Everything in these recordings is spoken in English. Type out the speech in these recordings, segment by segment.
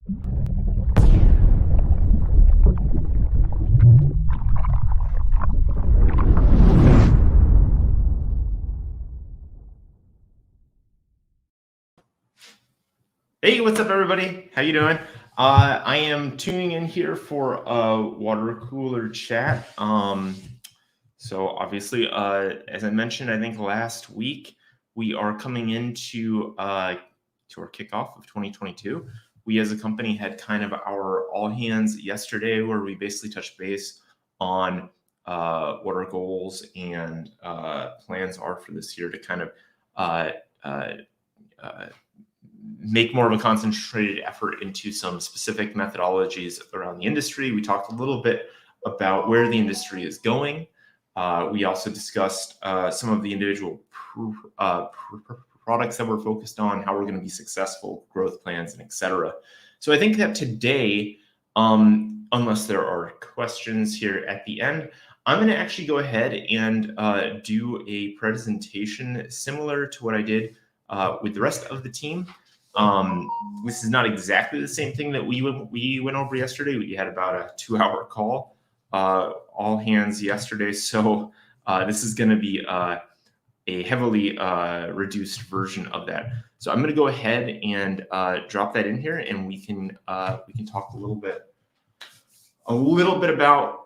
Hey, what's up, everybody? How you doing? I am tuning in here for a water cooler chat. So obviously, as I mentioned, I think last week, we are coming into to our kickoff of 2022. We as a company had kind of our all hands yesterday, where we basically touched base on what our goals and plans are for this year to kind of uh, uh, uh, make more of a concentrated effort into some specific methodologies around the industry. We talked a little bit about where the industry is going. We also discussed some of the individual products that we're focused on, how we're going to be successful, growth plans, and etc. So I think that today, unless there are questions here at the end, I'm going to actually go ahead and do a presentation similar to what I did with the rest of the team. This is not exactly the same thing that we went over yesterday. We had about a 2-hour call, all hands yesterday. So this is going to be a heavily reduced version of that. So I'm going to go ahead and drop that in here, and we can talk a little bit about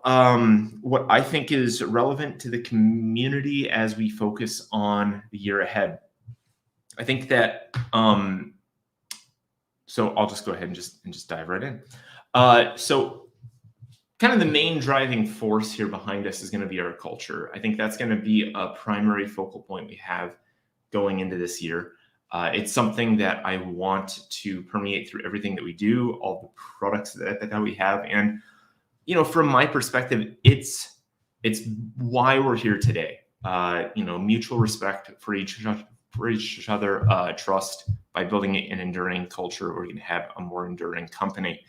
what I think is relevant to the community as we focus on the year ahead. I think that so I'll just go ahead and just dive right in. So kind of the main driving force here behind us is going to be our culture. I think that's going to be a primary focal point we have going into this year. It's something that I want to permeate through everything that we do, all the products that we have. And, from my perspective, it's why we're here today. Mutual respect for each other, trust. By building an enduring culture, we're going to have a more enduring company.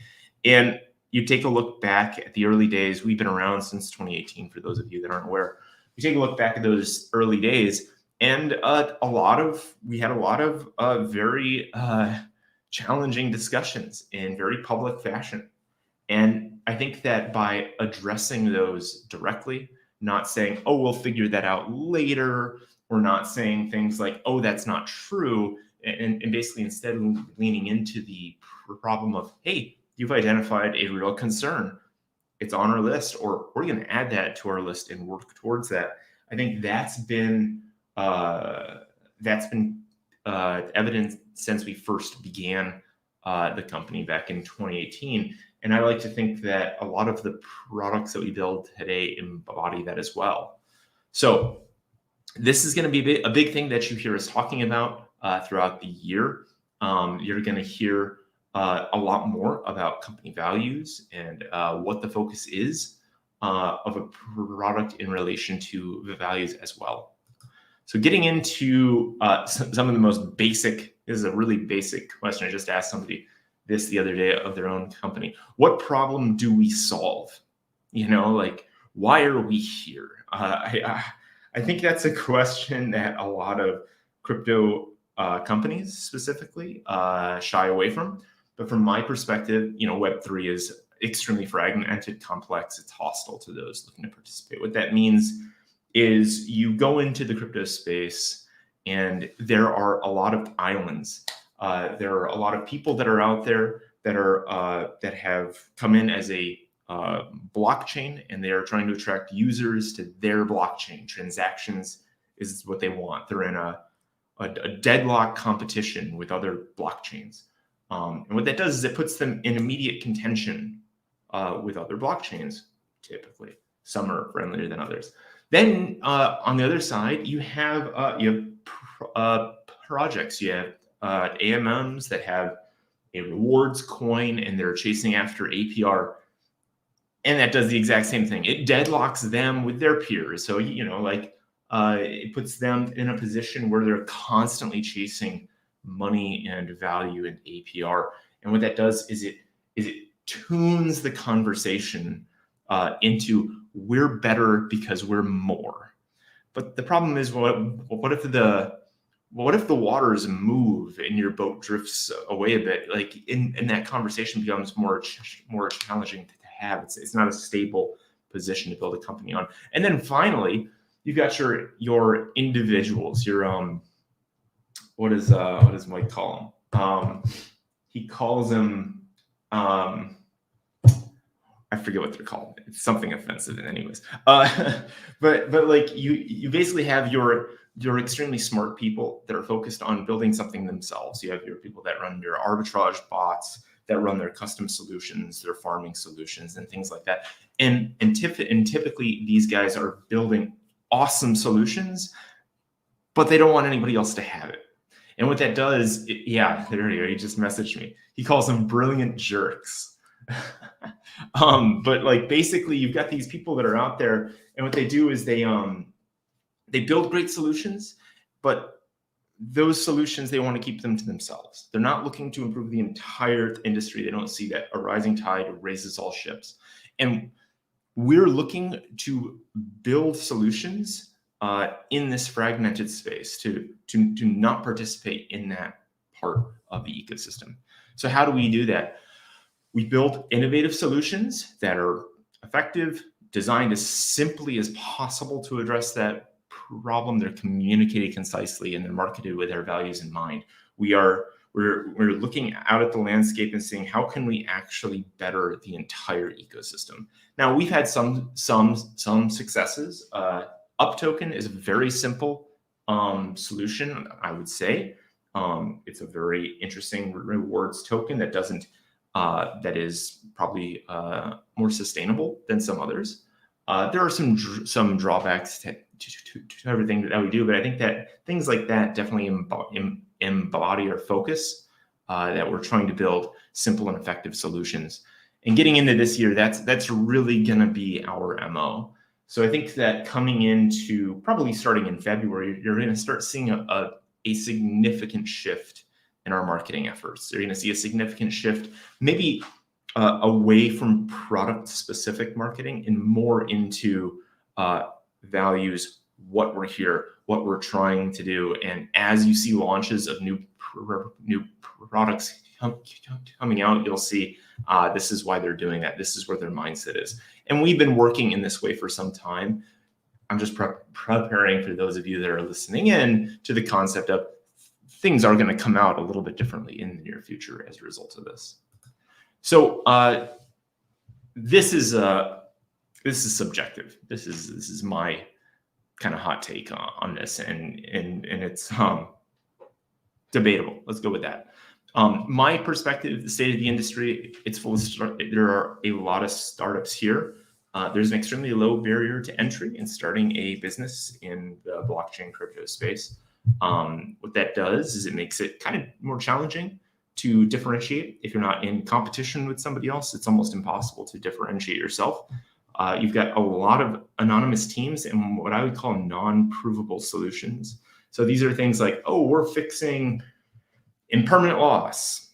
And you take a look back at the early days. We've been around since 2018, for those of you that aren't aware. You take a look back at those early days, and we had a lot of very challenging discussions in very public fashion. And I think that by addressing those directly, not saying, oh, we'll figure that out later, or not saying things like, oh, that's not true, and basically instead leaning into the problem of, hey, you've identified a real concern. It's on our list, or we're going to add that to our list and work towards that. I think that's been evident since we first began the company back in 2018. And I like to think that a lot of the products that we build today embody that as well. So this is going to be a big thing that you hear us talking about throughout the year. You're going to hear a lot more about company values and what the focus is of a product in relation to the values as well. So getting into some of the most basic, this is a really basic question. I just asked somebody this the other day of their own company. What problem do we solve? Why are we here? I think that's a question that a lot of crypto companies specifically shy away from. But from my perspective, Web3 is extremely fragmented, complex. It's hostile to those looking to participate. What that means is you go into the crypto space, and there are a lot of islands. There are a lot of people that are out there that have come in as a blockchain, and they are trying to attract users to their blockchain. Transactions is what they want. They're in a deadlock competition with other blockchains. And what that does is it puts them in immediate contention with other blockchains, typically. Some are friendlier than others. Then on the other side, you have projects. You have AMMs that have a rewards coin, and they're chasing after APR. And that does the exact same thing. It deadlocks them with their peers. So, it puts them in a position where they're constantly chasing money and value and APR. And what that does is it tunes the conversation into we're better because we're more. But the problem is, what if the what if the waters move and your boat drifts away a bit? Like in that conversation becomes more challenging to have. It's not a stable position to build a company on. And then finally, you've got your individuals, your what does Mike call them? He calls them I forget what they're called. It's something offensive, anyways. But like you basically have your extremely smart people that are focused on building something themselves. You have your people that run your arbitrage bots, that run their custom solutions, their farming solutions, and things like that. And typically these guys are building awesome solutions, but they don't want anybody else to have it. And what that does, yeah, there you go. He just messaged me. He calls them brilliant jerks. But like basically you've got these people that are out there, and what they do is they build great solutions, but those solutions, they want to keep them to themselves. They're not looking to improve the entire industry. They don't see that a rising tide raises all ships. And we're looking to build solutions in this fragmented space to not participate in that part of the ecosystem. So how do we do that? We build innovative solutions that are effective, designed as simply as possible to address that problem. They're communicated concisely, and they're marketed with our values in mind. We're looking out at the landscape and saying, how can we actually better the entire ecosystem? Now, we've had some successes. UpToken is a very simple solution, I would say. It's a very interesting rewards token that doesn't that is probably more sustainable than some others. There are some drawbacks to everything that we do, but I think that things like that definitely embody our focus, that we're trying to build simple and effective solutions. And getting into this year, that's really going to be our MO. So I think that coming into probably starting in February, you're going to start seeing a significant shift in our marketing efforts. You're going to see a significant shift, maybe away from product-specific marketing and more into values, what we're here, what we're trying to do. And as you see launches of new products coming out, you'll see this is why they're doing that. This is where their mindset is. And we've been working in this way for some time. I'm just preparing for those of you that are listening in to the concept of things are going to come out a little bit differently in the near future as a result of this. So this is subjective. This is my kind of hot take on this, and it's debatable. Let's go with that. My perspective, the state of the industry, it's full of there are a lot of startups here. There's an extremely low barrier to entry in starting a business in the blockchain crypto space. What that does is it makes it kind of more challenging to differentiate. If you're not in competition with somebody else, it's almost impossible to differentiate yourself. You've got a lot of anonymous teams and what I would call non-provable solutions. So these are things like, oh, we're fixing impermanent loss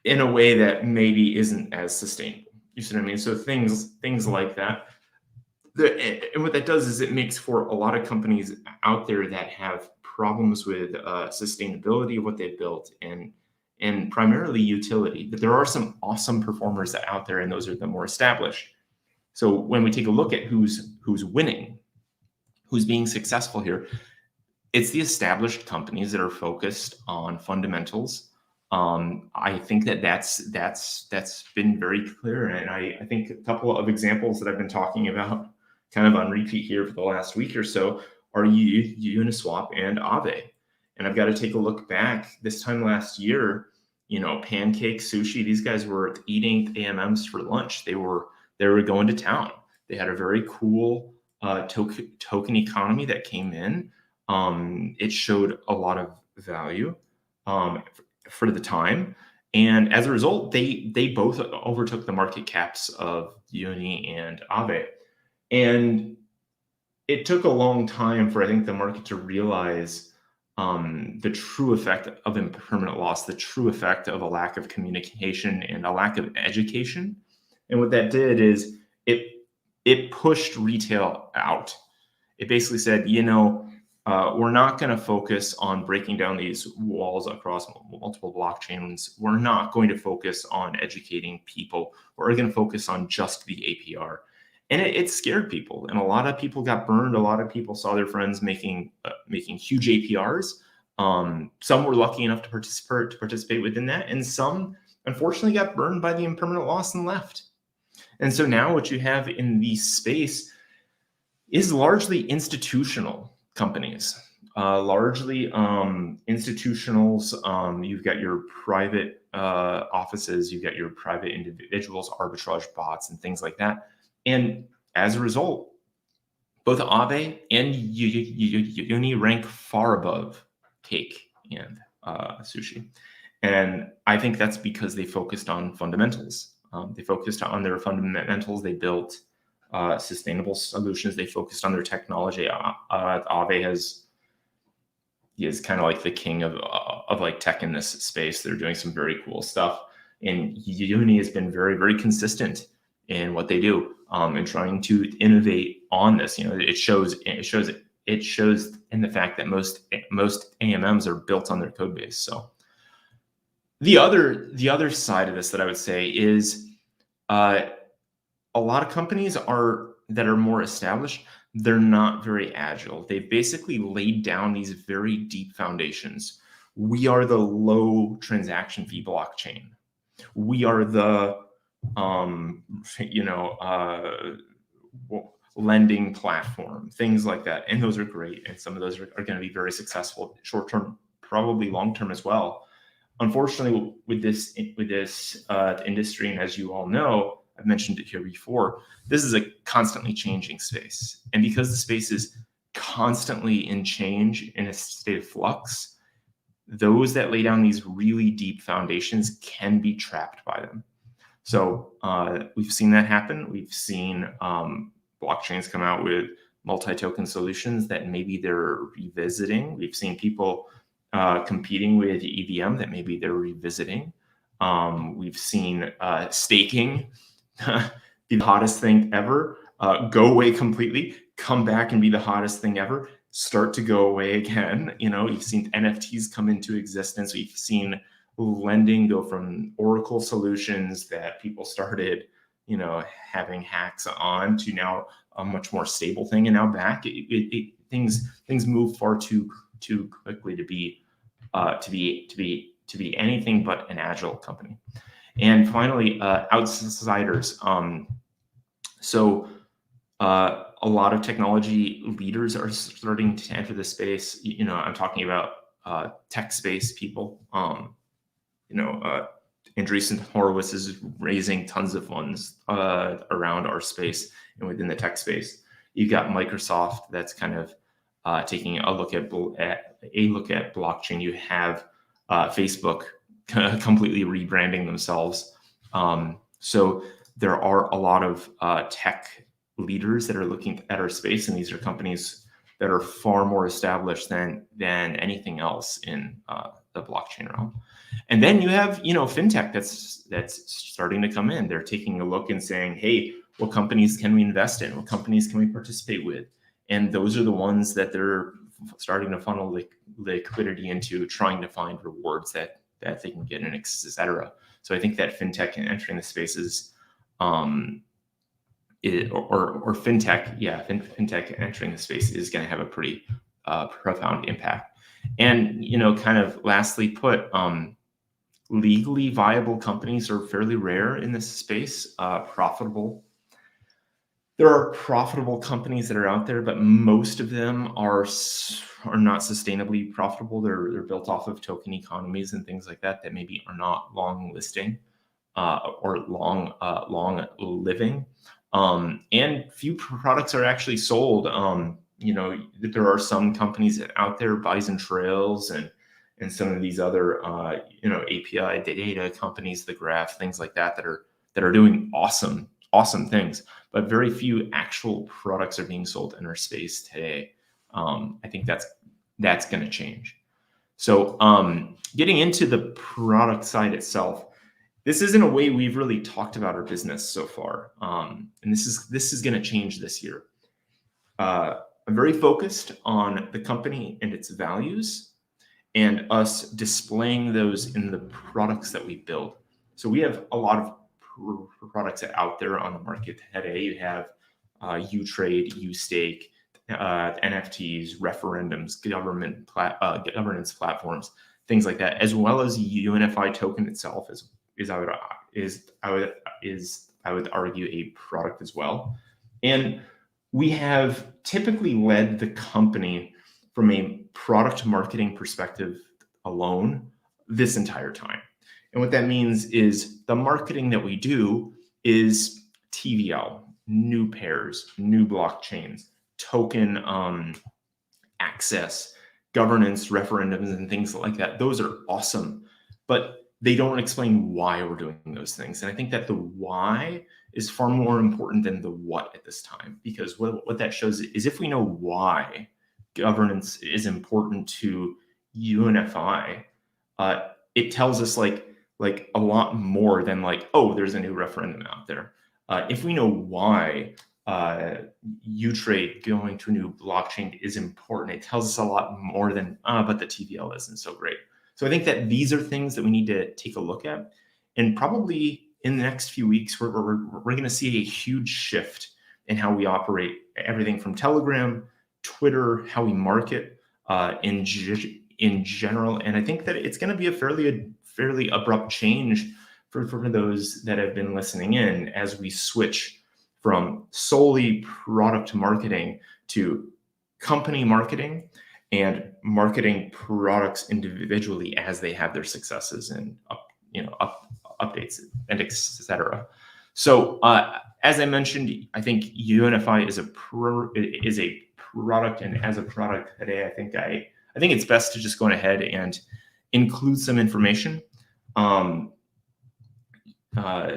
in a way that maybe isn't as sustainable. You see what I mean? So things like that. And what that does is it makes for a lot of companies out there that have problems with sustainability of what they've built and primarily utility. But there are some awesome performers out there, and those are the more established. So when we take a look at who's winning, who's being successful here, it's the established companies that are focused on fundamentals. I think that's been very clear, and I think a couple of examples that I've been talking about kind of on repeat here for the last week or so are Uniswap and Aave. And I've got to take a look back. This time last year, Pancake, Sushi, these guys were eating AMMs for lunch. They were going to town. They had a very cool token economy that came in. It showed a lot of value for the time. And as a result, they both overtook the market caps of Uni and Aave. And it took a long time for, I think, the market to realize the true effect of impermanent loss, the true effect of a lack of communication and a lack of education. And what that did is it pushed retail out. It basically said, we're not going to focus on breaking down these walls across multiple blockchains. We're not going to focus on educating people. We're going to focus on just the APR. And it scared people. And a lot of people got burned. A lot of people saw their friends making huge APRs. Some were lucky enough to participate within that. And some, unfortunately, got burned by the impermanent loss and left. And so now what you have in the space is largely institutional companies, largely institutionals. You've got your private offices, you've got your private individuals, arbitrage bots, and things like that. And as a result, both Aave and Uni rank far above Cake and Sushi. And I think that's because they focused on fundamentals. They focused on their fundamentals. They built sustainable solutions. They focused on their technology. Aave is kind of like the king of like tech in this space. They're doing some very cool stuff. And Uni has been very, very consistent in what they do and trying to innovate on this. It shows in the fact that most AMMs are built on their code base. So the other side of this that I would say is a lot of companies that are more established, they're not very agile. They've basically laid down these very deep foundations. We are the low transaction fee blockchain. We are the lending platform, things like that. And those are great. And some of those are going to be very successful short-term, probably long-term as well. Unfortunately, with this industry, and as you all know, I've mentioned it here before, this is a constantly changing space. And because the space is constantly in change, in a state of flux, those that lay down these really deep foundations can be trapped by them. So we've seen that happen. We've seen blockchains come out with multi-token solutions that maybe they're revisiting. We've seen people competing with EVM that maybe they're revisiting. We've seen staking be the hottest thing ever, go away completely, come back and be the hottest thing ever, start to go away again. You've seen NFTs come into existence. We've seen lending go from Oracle solutions that people started, having hacks on, to now a much more stable thing, and now back. Things move far too quickly to be anything but an agile company. And finally, outsiders. So a lot of technology leaders are starting to enter the space. I'm talking about tech space people. Andreessen Horowitz is raising tons of funds around our space and within the tech space. You've got Microsoft that's kind of taking a look at blockchain. You have Facebook completely rebranding themselves. So there are a lot of tech leaders that are looking at our space, and these are companies that are far more established than anything else in the blockchain realm. And then you have fintech that's starting to come in. They're taking a look and saying, hey, what companies can we invest in? What companies can we participate with? And those are the ones that they're starting to funnel liquidity into, trying to find rewards that they can get in, et cetera. So I think that fintech entering the space is, fintech entering the space is going to have a pretty profound impact. And kind of lastly put, legally viable companies are fairly rare in this space. Profitable. There are profitable companies that are out there, but most of them are not sustainably profitable. They're built off of token economies and things like that maybe are not long listing or long living. And few products are actually sold. There are some companies out there, Bison Trails and some of these other API data companies, the Graph, things like that are doing awesome things, but very few actual products are being sold in our space today. I think that's going to change. So getting into the product side itself, this isn't a way we've really talked about our business so far, and this is going to change this year. I'm very focused on the company and its values and us displaying those in the products that we build. So we have a lot of products out there on the market today. You have UTrade, UStake, NFTs, referendums, governance platforms, things like that, as well as UNIFI Token itself I would argue a product as well. And we have typically led the company from a product marketing perspective alone this entire time. And what that means is the marketing that we do is TVL, new pairs, new blockchains, token access, governance, referendums, and things like that. Those are awesome, but they don't explain why we're doing those things. And I think that the why is far more important than the what at this time, because what that shows is if we know why governance is important to UNFI, it tells us like a lot more than like, oh, there's a new referendum out there. If we know why UTrade going to a new blockchain is important, it tells us a lot more than, but the TVL isn't so great. So I think that these are things that we need to take a look at. And probably in the next few weeks, we're going to see a huge shift in how we operate, everything from Telegram, Twitter, how we market in general. And I think that it's going to be a fairly abrupt change for those that have been listening in as we switch from solely product marketing to company marketing and marketing products individually as they have their successes and updates and etc. So as I mentioned, I think UNFI is a product, and as a product today, I think it's best to just go ahead and include some information.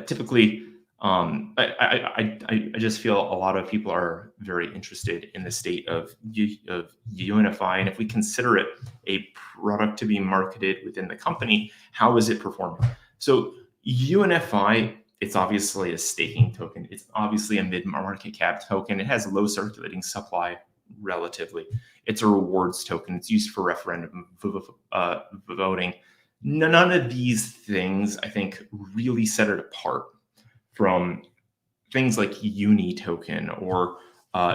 Typically, I just feel a lot of people are very interested in the state of UNFI, and if we consider it a product to be marketed within the company, how is it performing? So UNFI, it's obviously a staking token. It's obviously a mid-market cap token. It has low circulating supply relatively. It's a rewards token. It's used for referendum voting. None of these things, I think, really set it apart from things like Uni token or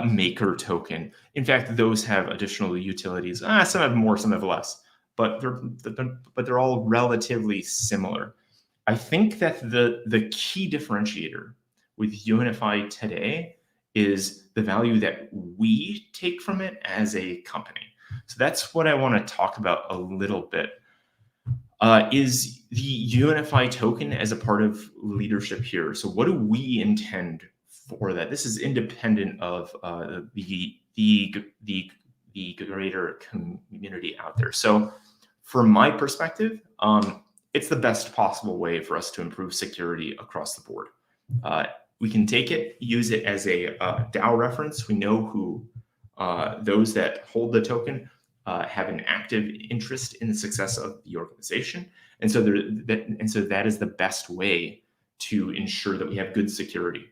Maker token. In fact, those have additional utilities. Some have more, some have less, but they're all relatively similar. I think that the key differentiator with UNFI today is the value that we take from it as a company. So that's what I want to talk about a little bit. Is the UNFI token as a part of leadership here? So what do we intend for that? This is independent of the greater community out there. So from my perspective, it's the best possible way for us to improve security across the board. We can take it, use it as a DAO reference. We know who those that hold the token have an active interest in the success of the organization. And so that is the best way to ensure that we have good security.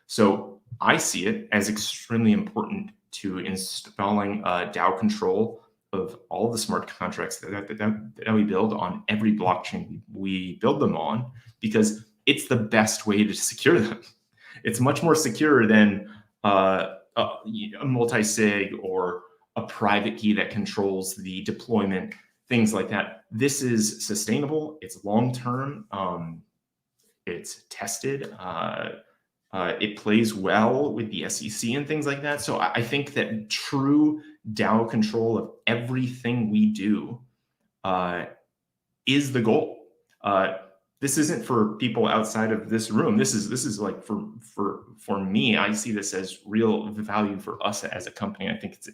So I see it as extremely important to installing DAO control of all the smart contracts that we build on every blockchain we build them on, because it's the best way to secure them. It's much more secure than a multi-sig or a private key that controls the deployment, things like that. This is sustainable. It's long-term. It's tested. It plays well with the SEC and things like that. So I think that true DAO control of everything we do is the goal. This isn't for people outside of this room. This is like for me. I see this as real value for us as a company. I think it's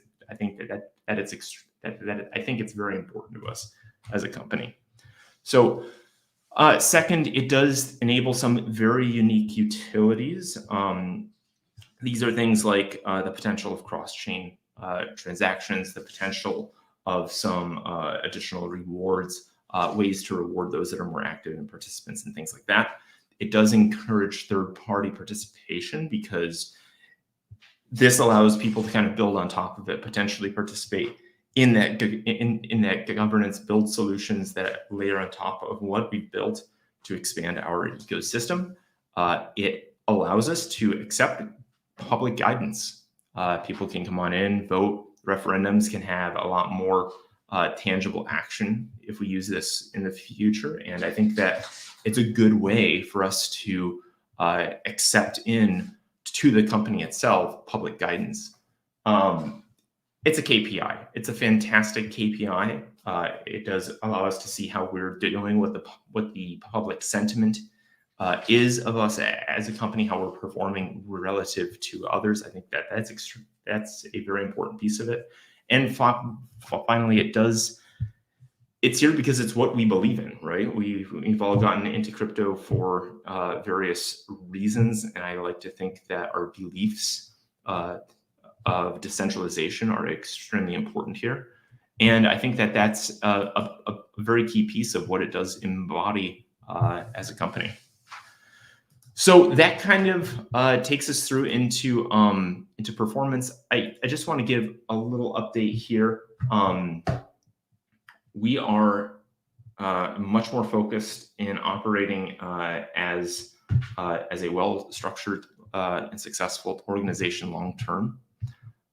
very important to us as a company. So second, it does enable some very unique utilities. These are things like the potential of cross-chain transactions, the potential of some additional rewards, ways to reward those that are more active and participants and things like that. It does encourage third-party participation because this allows people to kind of build on top of it, potentially participate in that governance, build solutions that layer on top of what we built to expand our ecosystem. It allows us to accept public guidance. People can come on in, vote. Referendums can have a lot more tangible action if we use this in the future. And I think that it's a good way for us to accept in to the company itself public guidance. It's a KPI. It's a fantastic KPI. It does allow us to see how we're doing, what the public sentiment is of us as a company, how we're performing relative to others. I think that that's a very important piece of it. And finally, it's here because it's what we believe in, right? We've all gotten into crypto for various reasons, and I like to think that our beliefs of decentralization are extremely important here. And I think that that's a very key piece of what it does embody as a company. So that kind of takes us through into performance. I just want to give a little update here. We are much more focused in operating as a well-structured and successful organization long term.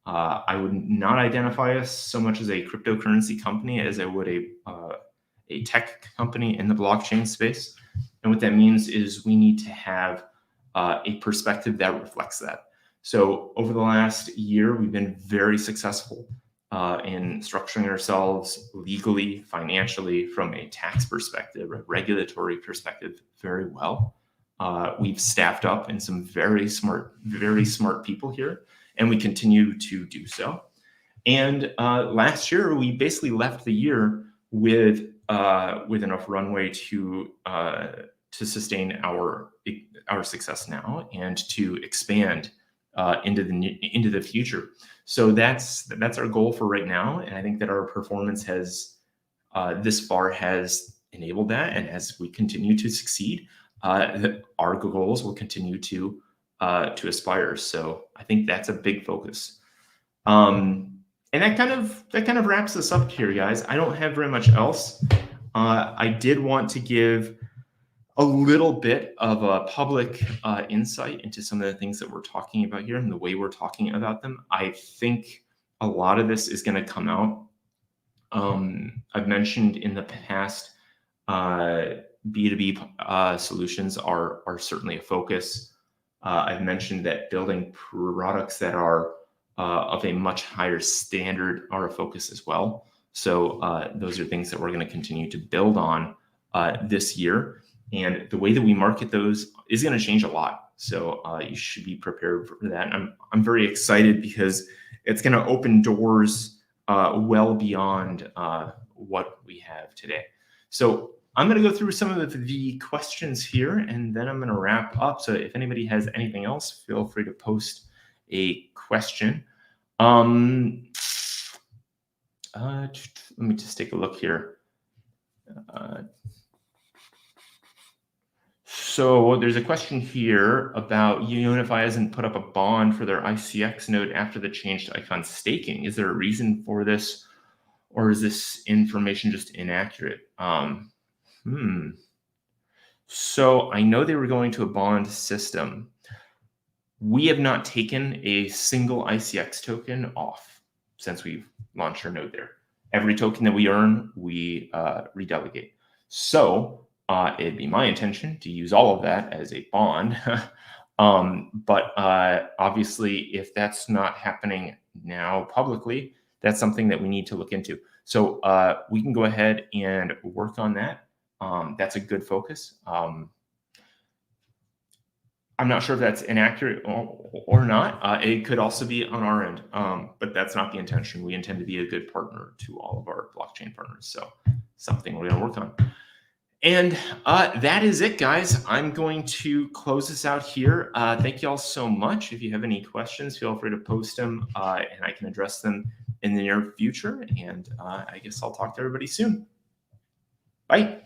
I would not identify us so much as a cryptocurrency company as I would a tech company in the blockchain space. And what that means is we need to have a perspective that reflects that. So over the last year, we've been very successful in structuring ourselves legally, financially, from a tax perspective, a regulatory perspective, very well. We've staffed up in some very smart people here, and we continue to do so. And last year, we basically left the year with enough runway to sustain our success now and to expand into the future. So that's our goal for right now, and I think that our performance has this far has enabled that. And as we continue to succeed, our goals will continue to aspire. So I think that's a big focus. And that kind of wraps us up here, guys. I don't have very much else. I did want to give a little bit of a public insight into some of the things that we're talking about here and the way we're talking about them. I think a lot of this is going to come out. I've mentioned in the past, B2B solutions are certainly a focus. I've mentioned that building products that are of a much higher standard are a focus as well. So those are things that we're going to continue to build on this year. And the way that we market those is going to change a lot. So you should be prepared for that. And I'm very excited because it's going to open doors well beyond what we have today. So I'm going to go through some of the questions here, and then I'm going to wrap up. So if anybody has anything else, feel free to post a question. Let me just take a look here. So there's a question here about Unifi hasn't put up a bond for their ICX node after the change to Icon staking. Is there a reason for this, or is this information just inaccurate? So I know they were going to a bond system. We have not taken a single ICX token off since we've launched our node there. Every token that we earn, we redelegate. So it'd be my intention to use all of that as a bond. But obviously, if that's not happening now publicly, that's something that we need to look into. So we can go ahead and work on that. That's a good focus. I'm not sure if that's inaccurate or not. It could also be on our end, but that's not the intention. We intend to be a good partner to all of our blockchain partners. So something we're going to work on. And that is it, guys. I'm going to close this out here. Thank you all so much. If you have any questions, feel free to post them and I can address them in the near future. And I guess I'll talk to everybody soon. Bye.